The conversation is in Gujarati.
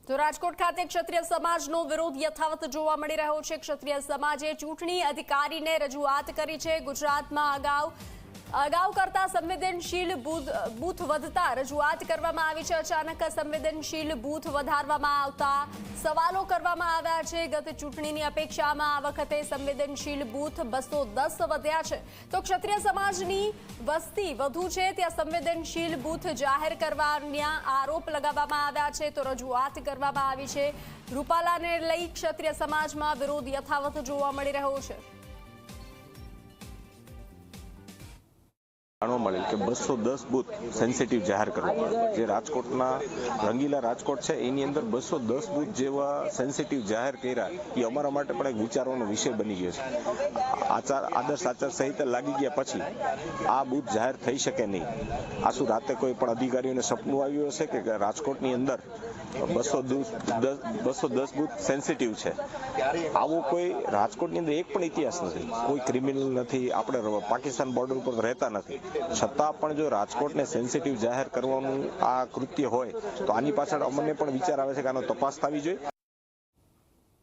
તો રાજકોટ ખાતે ક્ષત્રિય સમાજનો વિરોધ યથાવત જોવા મળી રહ્યો છે। ક્ષત્રિય સમાજે ચૂંટણી અધિકારીને રજૂઆત કરી છે। ગુજરાતમાં અગાઉ કરતા સંવેદનશીલ બૂથ વધતા રજૂઆત કરવામાં આવી છે। અચાનક સંવેદનશીલ બૂથ વધારવામાં આવતા સવાલો કરવામાં આવ્યા છે। ગત ચૂંટણીની અપેક્ષામાં આ વખતે સંવેદનશીલ બૂથ 210 વધ્યા છે। તો ક્ષત્રિય સમાજની વસ્તી વધુ છે ત્યાં સંવેદનશીલ બૂથ જાહેર કરવાના આરોપ લગાવવામાં આવ્યા છે। તો રજૂઆત કરવામાં આવી છે। રૂપાલાને લઈ ક્ષત્રિય સમાજમાં વિરોધ યથાવત જોવા મળી રહ્યો છે। જાણવા મળેલ કે 210 બૂથ સેન્સિટિવ જાહેર કરવામાં આવ્યા। જે રાજકોટના રંગીલા રાજકોટ છે એની અંદર 210 બૂથ જેવા સેન્સિટિવ જાહેર કર્યા એ અમારા માટે પણ એક વિચારવાનો વિષય બની ગયો છે। આદર્શ આચાર સંહિતા લાગી ગયા પછી આ બૂથ જાહેર થઈ શકે નહીં। આ શું રાતે કોઈ પણ અધિકારીઓને સપનું આવ્યું હશે કે રાજકોટની અંદર 210 બૂથ સેન્સિટિવ છે? આવો કોઈ રાજકોટની અંદર એક પણ ઇતિહાસ નથી। કોઈ ક્રિમિનલ નથી, આપણે પાકિસ્તાન બોર્ડર પર રહેતા નથી, છતાં પણ જો રાજકોટને સેન્સિટિવ જાહેર કરવાનું આ કૃત્ય હોય તો આની પાછળ અમને પણ વિચાર આવે છે કે આનો તપાસ થવી જોઈએ।